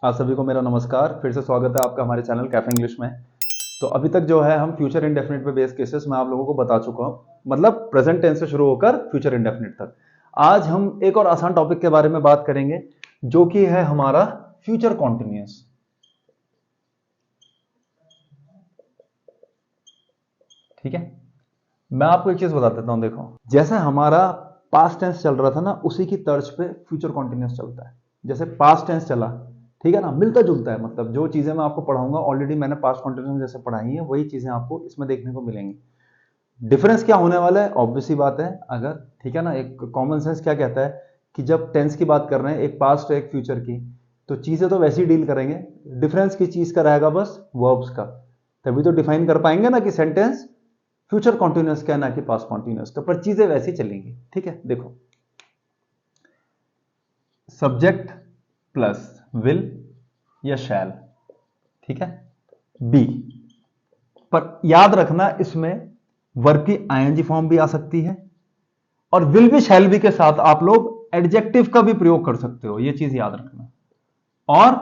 आप सभी को मेरा नमस्कार। फिर से स्वागत है आपका हमारे चैनल कैफे इंग्लिश में। तो अभी तक जो है हम फ्यूचर इंडेफिनिट पे बेस्ड केसेस मैं आप लोगों को बता चुका हूं, मतलब प्रेजेंट टेंस से शुरू होकर फ्यूचर इंडेफिनिट तक। आज हम एक और आसान टॉपिक के बारे में बात करेंगे जो कि है हमारा फ्यूचर कॉन्टिन्यूअस। ठीक है, मैं आपको एक चीज बता देता हूं। देखो, जैसे हमारा पास्ट टेंस चल रहा था ना, उसी की तर्ज पे फ्यूचर कॉन्टिन्यूअस चलता है। जैसे पास्ट टेंस चला, ठीक है ना, मिलता जुलता है। मतलब जो चीजें मैं आपको पढ़ाऊंगा ऑलरेडी मैंने पास्ट कॉन्टिन्यूअस जैसे पढ़ाई है, वही चीजें आपको इसमें देखने को मिलेंगी। डिफरेंस क्या होने वाला है, ऑब्वियस सी बात है। अगर ठीक है ना, एक कॉमन सेंस क्या कहता है कि जब टेंस की बात कर रहे हैं, एक पास्ट है एक फ्यूचर की, तो चीजें तो वैसे ही डील करेंगे। डिफरेंस की चीज का रहेगा बस वर्ब्स का। तभी तो डिफाइन कर पाएंगे ना कि सेंटेंस फ्यूचर कॉन्टिन्यूअस का ना कि पास्ट कॉन्टिन्यूअस का, पर चीजें वैसी चलेंगी। ठीक है, देखो, सब्जेक्ट प्लस विल या शैल, ठीक है, बी। पर याद रखना, इसमें वर्ब की आईएनजी फॉर्म भी आ सकती है और विल भी शैल भी के साथ आप लोग एडजेक्टिव का भी प्रयोग कर सकते हो, यह चीज याद रखना। और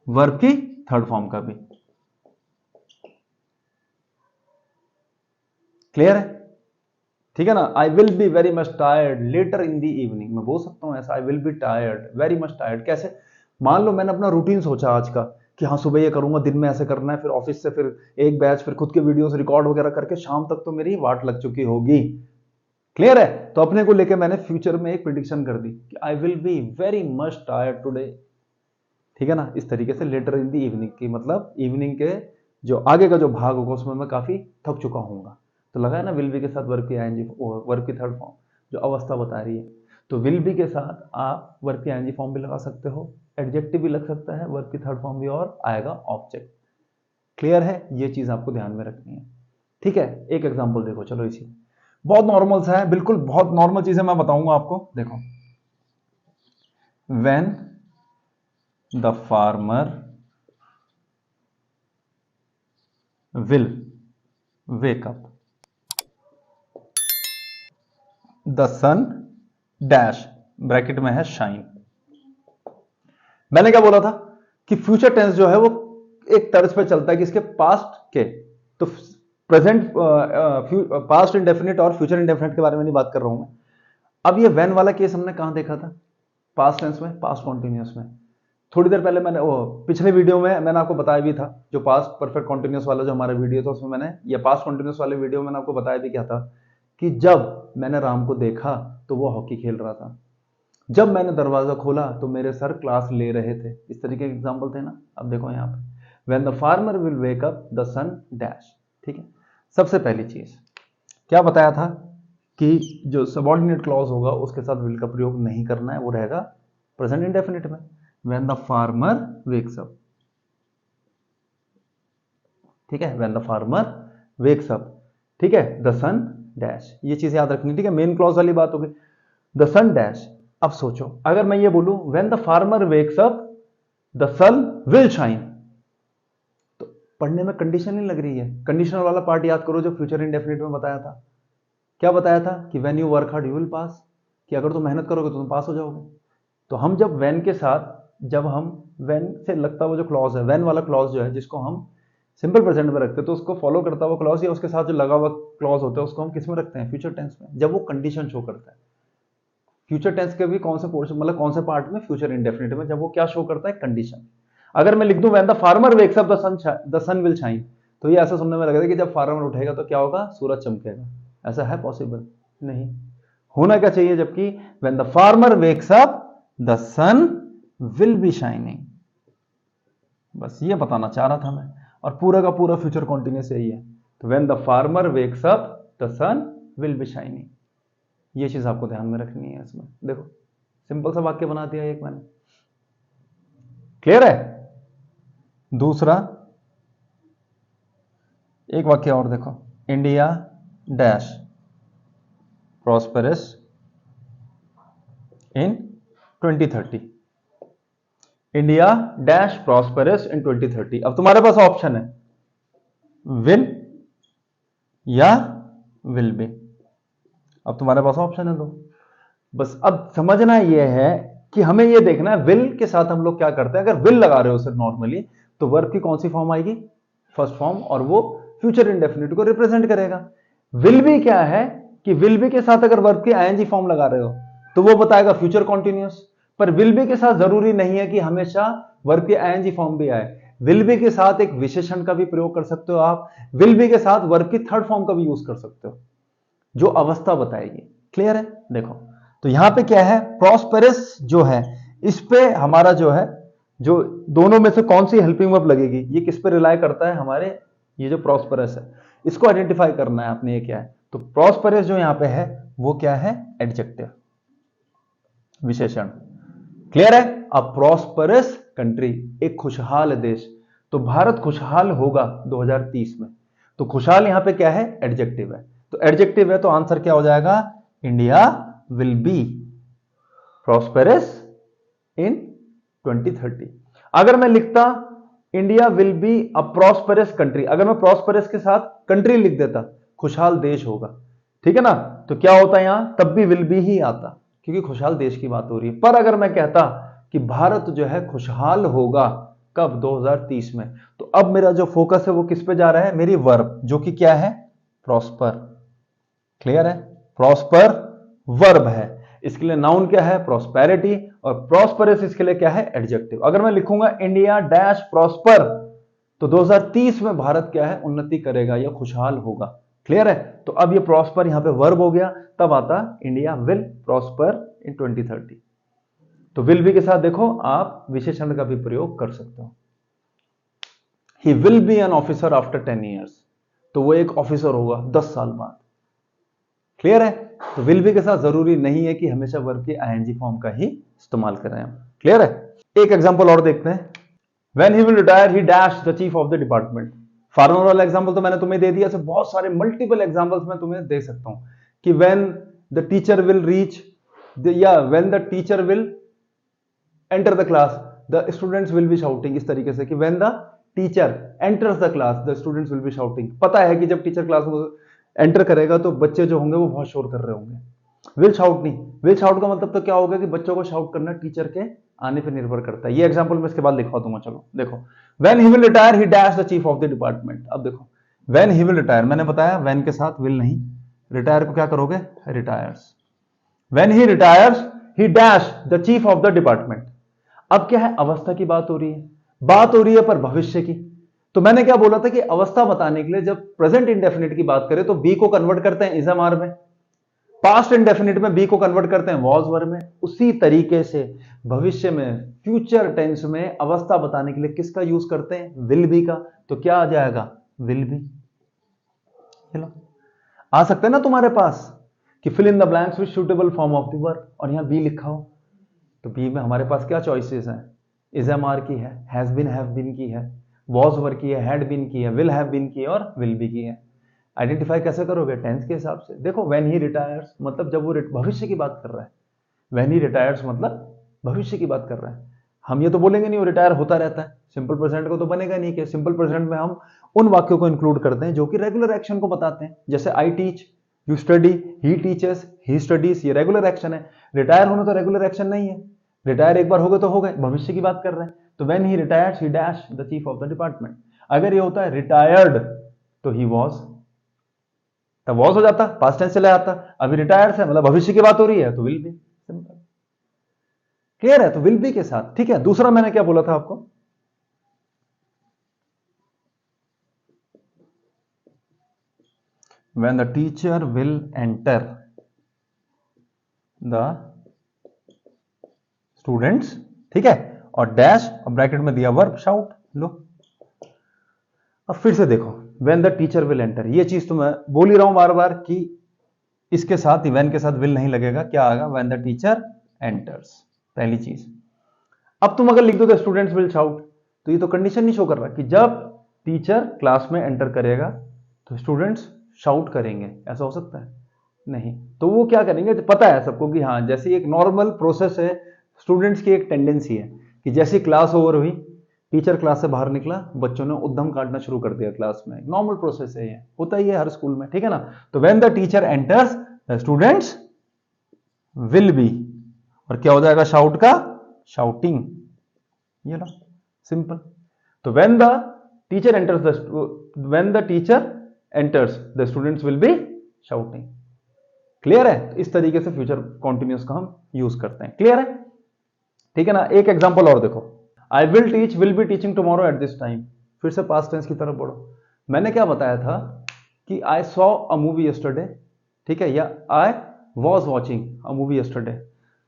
वर्ब की थर्ड फॉर्म का भी। क्लियर है? ठीक है ना। I will be very much tired later in the evening, मैं बोल सकता हूं ऐसा, I will be tired very much tired. कैसे? मान लो मैंने अपना रूटीन सोचा आज का कि हाँ सुबह ये करूंगा, दिन में ऐसे करना है, फिर ऑफिस से फिर एक बैच, फिर खुद के वीडियोस रिकॉर्ड वगैरह करके शाम तक तो मेरी वाट लग चुकी होगी। क्लियर है? तो अपने को लेके मैंने फ्यूचर में एक प्रिडिक्शन कर दी कि आई will be very much tired today. ठीक है ना, इस तरीके से लेटर इन दी इवनिंग की मतलब इवनिंग के जो आगे का जो भाग होगा उसमें मैं काफी थक चुका हूंगा। तो लगा है ना, विल बी के साथ वर्ब की आईएनजी, वर्ब की थर्ड फॉर्म जो अवस्था बता रही है। तो विल बी के साथ आप वर्ब की आईएनजी फॉर्म भी लगा सकते हो, एडजेक्टिव भी लग सकता है, वर्ब की थर्ड फॉर्म भी, और आएगा ऑब्जेक्ट। क्लियर है? ये चीज आपको ध्यान में रखनी है। ठीक है, एक एग्जांपल देखो, चलो इसी बहुत नॉर्मल सा है, बिल्कुल बहुत नॉर्मल चीजें मैं बताऊंगा आपको। देखो, when the farmer will wake up the sun dash, bracket में है शाइन। मैंने क्या बोला था कि फ्यूचर टेंस जो है वो एक तर्ज पे चलता है कि इसके पास्ट के, तो प्रेजेंट, पास्ट इंडेफिनिट और फ्यूचर इंडेफिनिट के बारे में नहीं बात कर रहा हूं मैं। अब ये व्हेन वाला केस हमने कहां देखा था? पास्ट टेंस में, पास्ट कॉन्टिन्यूअस में। थोड़ी देर पहले मैंने पिछले वीडियो में मैंने आपको बताया भी था, जो पास्ट परफेक्ट कॉन्टिन्यूअस वाला जो हमारा वीडियो था उसमें मैंने, या पास्ट कॉन्टिन्यूअस वाले वीडियो में मैंने आपको बताया भी क्या था कि जब मैंने राम को देखा तो वो हॉकी खेल रहा था, जब मैंने दरवाजा खोला तो मेरे सर क्लास ले रहे थे। इस तरीके के एग्जाम्पल थे ना। अब देखो यहाँ पे, when the farmer will wake up the sun dash. ठीक है, सबसे पहली चीज क्या बताया था कि जो सबऑर्डिनेट क्लॉज होगा उसके साथ विल का प्रयोग नहीं करना है, वो रहेगा प्रेजेंट इंडेफिनिट में, when the farmer wakes up. ठीक है, when the farmer wakes up. ठीक है, द सन डैश, ये चीज याद रखनी। ठीक है, मेन क्लॉज वाली बात होगी, द सन डैश। अब सोचो, अगर मैं ये बोलूं when the farmer wakes up the sun will shine, तो पढ़ने में कंडीशन नहीं लग रही है। कंडीशनल वाला पार्ट याद करो जो फ्यूचर इंडेफिनिट में बताया था। क्या बताया था कि when you work hard you will pass, कि अगर तुम मेहनत करोगे तो तुम पास हो जाओगे। तो हम जब व्हेन के साथ, जब हम व्हेन से लगता हुआ जो क्लॉज है, व्हेन वाला क्लॉज जो है जिसको हम सिंपल प्रेजेंट में रखते हैं, तो उसको फॉलो करता हुआ क्लॉज या उसके साथ जो लगा हुआ क्लॉज होता है उसको हम किस में रखते हैं? फ्यूचर टेंस में, जब वो कंडीशन शो करता है। फ्यूचर टेंस के भी कौन से पोर्शन, मतलब कौन से पार्ट में? फ्यूचर इंडेफिनिट में, जब वो क्या शो करता है? कंडीशन। अगर मैं लिख दूं when the farmer wakes up the sun will shine, तो ये ऐसा सुनने में लगेगा कि जब फार्मर उठेगा तो क्या होगा? सूरज चमकेगा। ऐसा है पॉसिबल? नहीं। होना क्या चाहिए? जबकि when the farmer wakes up the sun will be shining. बस ये बताना चाह रहा था मैं, और पूरा का पूरा फ्यूचर कॉन्टिन्यूअस यही है। तो when the farmer wakes up the sun will be shining, ये चीज आपको ध्यान में रखनी है इसमें। देखो, सिंपल सा वाक्य बना दिया एक मैंने। क्लियर है? दूसरा एक वाक्य और देखो, इंडिया डैश प्रॉस्पेरस इन 2030। इंडिया डैश प्रॉस्पेरस इन 2030। अब तुम्हारे पास ऑप्शन है विल या विल बी। अब तुम्हारे पास ऑप्शन है दो। बस अब समझना यह है कि हमें ये देखना है विल के साथ हम लोग क्या करते हैं। अगर विल लगा रहे हो सिर्फ नॉर्मली, तो वर्ब की कौन सी फॉर्म आएगी, फर्स्ट फॉर्म, और वो फ्यूचर इंडेफिनिट को रिप्रेजेंट करेगा। विल बी क्या है कि विल बी के साथ अगर वर्ब की आईएनजी फॉर्म लगा रहे हो तो वो बताएगा फ्यूचर कॉन्टिन्यूअस। पर विल बी के साथ जरूरी नहीं है कि हमेशा वर्ब की आईएनजी फॉर्म भी आए। विल बी के साथ एक विशेषण का भी प्रयोग कर सकते हो आप, विल बी के साथ वर्ब की थर्ड फॉर्म का भी यूज कर सकते हो जो अवस्था बताएगी। क्लियर है? देखो तो यहां पे क्या है, प्रॉस्पेरस जो है इस पे हमारा जो है, जो दोनों में से कौन सी हेल्पिंग वर्ब लगेगी, ये किस पे रिलाय करता है, हमारे ये जो प्रॉस्पेरस है इसको आइडेंटिफाई करना है आपने। ये क्या है, तो प्रॉस्पेरस जो यहां पे है वो क्या है, एडजेक्टिव, विशेषण। क्लियर है? अब प्रॉस्पेरस कंट्री, एक खुशहाल देश, तो भारत खुशहाल होगा 2030 में, तो खुशहाल यहां पे क्या है, एडजेक्टिव है। तो एडजेक्टिव है तो आंसर क्या हो जाएगा, इंडिया विल बी प्रॉस्पेरस इन 2030। अगर मैं लिखता India will be a prosperous country, अगर मैं प्रॉस्पेरस के साथ कंट्री लिख देता, खुशहाल देश होगा, ठीक है ना, तो क्या होता यहां, तब भी विल बी ही आता क्योंकि खुशहाल देश की बात हो रही है। पर अगर मैं कहता कि भारत जो है खुशहाल होगा कब, 2030 में, तो अब मेरा जो फोकस है वो किस पे जा रहा है, मेरी वर्ब जो कि क्या है, प्रॉस्पर। क्लियर है? प्रॉस्पर वर्ब है, इसके लिए नाउन क्या है, प्रॉस्पेरिटी, और प्रॉस्परस इसके लिए क्या है, एडजेक्टिव। अगर मैं लिखूंगा इंडिया डैश प्रॉस्पर, तो 2030 में भारत क्या है, उन्नति करेगा या खुशहाल होगा। क्लियर है? तो अब ये प्रॉस्पर यहां पे वर्ब हो गया, तब आता इंडिया विल प्रॉस्पर इन 2030। तो विल बी के साथ देखो आप विशेषण का भी प्रयोग कर सकते हो। He will be an officer after 10 years, तो वो एक ऑफिसर होगा 10 साल बाद। क्लियर है? तो विल बी के साथ जरूरी नहीं है कि हमेशा वर्ब की आईएनजी फॉर्म का ही इस्तेमाल करें हम। क्लियर है? एक एग्जांपल और देखते हैं, when he will retire he dash the chief of the department. Farmer वाला एग्जांपल तो मैंने तुम्हें दे दिया, ऐसे बहुत सारे मल्टीपल एग्जांपल्स मैं तुम्हें दे सकता हूं कि when the teacher will reach या when the teacher will enter the class the students will be shouting, इस तरीके से कि when the teacher enters the class the students will be shouting. पता है कि जब टीचर क्लास में एंटर करेगा तो बच्चे जो होंगे वो बहुत शोर कर रहे होंगे। विल शाउट नहीं, विल शाउट का मतलब तो क्या होगा कि बच्चों को शाउट करना टीचर के आने पर निर्भर करता है। ये एग्जांपल मैं इसके बाद लिखवा दूंगा। चलो देखो, when he will retire he dash the chief of the department. अब देखो व्हेन ही विल रिटायर, मैंने बताया व्हेन के साथ विल नहीं, रिटायर को क्या करोगे, retires. When he retires he dash the chief of the department. अब क्या है, अवस्था की बात हो रही है, बात हो रही है पर भविष्य की। तो मैंने क्या बोला था कि अवस्था बताने के लिए जब प्रेजेंट इंडेफिनिट की बात करें तो बी को कन्वर्ट करते हैं इज एम आर में, पास्ट इंडेफिनिट में बी को कन्वर्ट करते हैं वॉज वर्ब में। उसी तरीके से भविष्य में, फ्यूचर टेंस में अवस्था बताने के लिए किसका यूज करते हैं, विल बी का। तो क्या आ जाएगा, विल बी। चलो आ सकते हैं ना तुम्हारे पास कि fill in the blanks with suitable form of the verb, और यहां बी लिखा हो, तो बी में हमारे पास क्या चॉइसेस हैं, इज एम आर की है, हैज बीन हैव बीन की है, वॉज वर की है, हैड बीन की है, विल हैव बीन की है, और विल बी की है। आइडेंटिफाई कैसे करोगे, टेंस के हिसाब से। देखो व्हेन ही रिटायर्स मतलब जब वो भविष्य की बात कर रहा है, व्हेन ही रिटायर्स मतलब भविष्य की बात कर रहा है। हम ये तो बोलेंगे नहीं वो रिटायर होता रहता है, सिंपल प्रेजेंट को तो बनेगा नहीं कि सिंपल प्रेजेंट में हम उन वाक्यों को इंक्लूड करते हैं जो कि रेगुलर एक्शन को बताते हैं, जैसे I teach, you study, he teaches, he studies, ये रेगुलर एक्शन है। रिटायर होना तो रेगुलर एक्शन नहीं है, रिटायर एक बार हो गए तो हो गए, भविष्य की बात कर रहे हैं। तो when he retires he dash the chief of the department. अगर ये होता है रिटायर्ड तो ही वॉज, तब वॉज हो जाता, पास्ट टेंस चला जाता। अभी रिटायर्स है मतलब भविष्य की बात हो रही है तो विल बी। सिंपल। क्लियर है? तो विल बी के साथ। ठीक है, दूसरा मैंने क्या बोला था आपको, when the teacher will enter the students, ठीक है, और डैश और ब्रैकेट में दिया वर्ब शाउट। लो अब फिर से देखो, when the teacher will enter, ये चीज तो मैं बोल ही रहा हूं बार बार कि इसके साथ ही when के साथ will नहीं लगेगा, क्या आएगा, when the teacher enters, पहली चीज। अब तुम अगर लिख दो स्टूडेंट्स विल शाउट, तो ये तो कंडीशन नहीं शो कर रहा कि जब टीचर क्लास में एंटर करेगा तो स्टूडेंट्स शाउट करेंगे, ऐसा हो सकता है नहीं। तो वो क्या करेंगे, तो पता है सबको कि हाँ, जैसे एक नॉर्मल प्रोसेस है, स्टूडेंट्स की एक टेंडेंसी है कि जैसी क्लास ओवर हुई, टीचर क्लास से बाहर निकला, बच्चों ने उद्यम काटना शुरू कर दिया क्लास में। नॉर्मल प्रोसेस है, ये होता ही है हर स्कूल में, ठीक है ना। तो when the teacher enters the students will B और क्या हो जाएगा शाउट का? शाउटिंग। ये लो, सिंपल। तो when the teacher enters when the teacher enters the students will be shouting. Clear है? तो इस तरीके से फ्यूचर कॉन्टिन्यूस का हम यूज करते हैं। क्लियर है? ठीक है ना। एक एग्जांपल और देखो, I will teach will be teaching tomorrow at this time. फिर से पास्ट टेंस की तरफ बढ़ो। मैंने क्या बताया था कि I saw a movie yesterday, ठीक है, या I was watching a movie yesterday,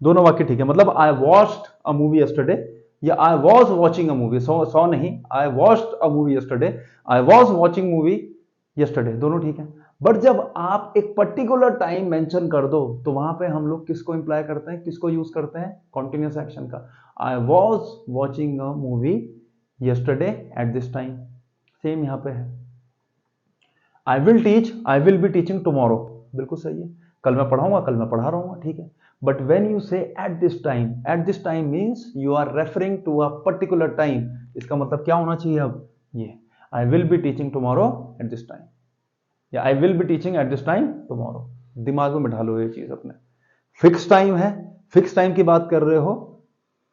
दोनों वाक्य ठीक है। मतलब I watched a movie yesterday या I was watching a movie, saw नहीं, I watched a movie yesterday, I was watching movie yesterday, दोनों ठीक है। बट जब आप एक पर्टिकुलर टाइम मेंशन कर दो तो वहां पे हम लोग किसको इंप्लाई करते हैं, किसको यूज करते हैं? कॉन्टिन्यूस एक्शन का। आई was watching a movie yesterday at this time. Same यहां पे है। I will teach, I will be teaching tomorrow, बिल्कुल सही है। कल मैं पढ़ाऊंगा, कल मैं पढ़ा रहूंगा, ठीक है। But when you say at this time means you are referring to a particular time. इसका मतलब क्या होना चाहिए अब? ये I will be teaching tomorrow at this time या I will be teaching at this time tomorrow. दिमाग में बिठा लो ये चीज अपने। फिक्स टाइम है, फिक्स टाइम की बात कर रहे हो।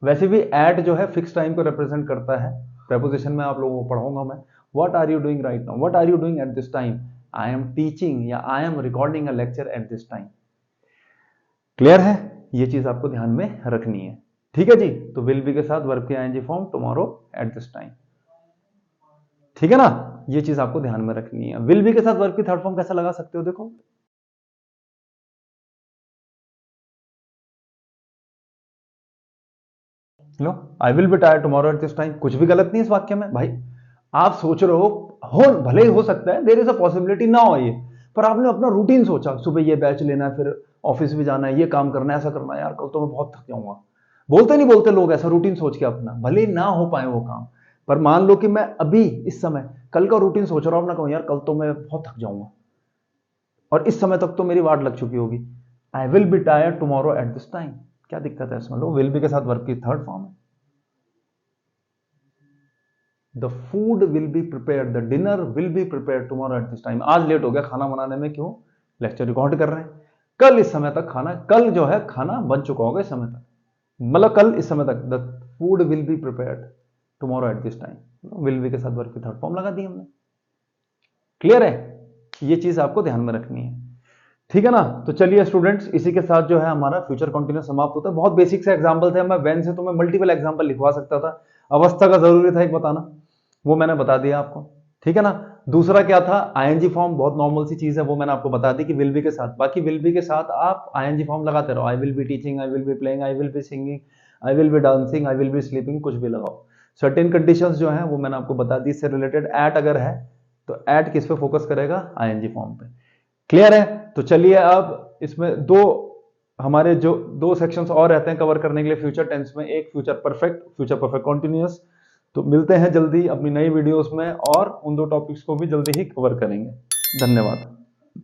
वैसे भी एट जो है फिक्स टाइम को रिप्रेजेंट करता है। प्रेपोजिशन में आप लोगों को पढ़ाऊंगा मैं। What are you doing right now, what are you doing at this time, I am teaching या I am recording a lecture at this time. Clear है? ये चीज आपको ध्यान में रखनी है, ठीक है जी। तो विल बी के साथ वर्ब की ING form tomorrow at this time, ठीक है ना। ये चीज आपको ध्यान में रखनी है। विल बी के साथ वर्ब की थर्ड फॉर्म कैसे लगा सकते हो? देखो, लो, I will be tired tomorrow at this time. कुछ भी गलत नहीं इस वाक्य में भाई। आप सोच रहे हो भले ही हो सकता है, देयर इज अ पॉसिबिलिटी ना हो ये, पर आपने अपना रूटीन सोचा, सुबह ये बैच लेना है, फिर ऑफिस भी जाना है, ये काम करना है, ऐसा करना है, यार कल तो मैं बहुत थक जाऊंगा। बोलते नहीं बोलते लोग ऐसा रूटीन सोच के अपना, भले ही ना हो पाए वो काम, पर मान लो कि मैं अभी इस समय कल का रूटीन सोच रहा हूं, अपना कहूं यार कल तो मैं बहुत थक जाऊंगा, और इस समय तक तो मेरी वाट लग चुकी होगी। आई will be tired tomorrow at this time. क्या दिक्कत है इसमें? लो, विल बी के साथ वर्ब की थर्ड फॉर्म है। The food will be prepare, the dinner will be prepare tomorrow at this time. आज लेट हो गया खाना बनाने में, क्यों? लेक्चर रिकॉर्ड कर रहे हैं। कल इस समय तक खाना, कल जो है खाना बन चुका होगा इस समय तक, मतलब कल इस समय तक। The food will be prepared tomorrow at this time. Will be के साथ वर्ब की थर्ड फॉर्म लगा दी हमने। क्लियर है? ये चीज आपको ध्यान में रखनी है, ठीक है ना। तो चलिए स्टूडेंट्स, इसी के साथ जो है हमारा फ्यूचर कंटिन्यूस समाप्त होता है। बहुत बेसिक से एग्जांपल थे, मैं वेन से तो मैं मल्टीपल एग्जांपल लिखवा सकता था, अवस्था का जरूरी था एक बताना, वो मैंने बता दिया आपको, ठीक है ना। दूसरा क्या था? आईएनजी फॉर्म, बहुत नॉर्मल सी चीज है, वो मैंने आपको बता दी कि विल बी के साथ। बाकी विल बी के साथ आप आईएनजी फॉर्म लगाते रहो। आई will be teaching, I will be playing, I will be singing, I will B dancing, I will B sleeping, कुछ भी लगाओ। सर्टेन कंडीशंस जो है वो मैंने आपको बता दी। इससे रिलेटेड एट अगर है तो एट किस पे फोकस करेगा? आईएनजी फॉर्म पे। क्लियर है? तो चलिए अब इसमें हमारे जो दो सेक्शंस और रहते हैं कवर करने के लिए फ्यूचर टेंस में, एक फ्यूचर परफेक्ट कॉन्टिन्यूअस। तो मिलते हैं जल्दी अपनी नई वीडियोस में, और उन दो टॉपिक्स को भी जल्दी ही कवर करेंगे। धन्यवाद।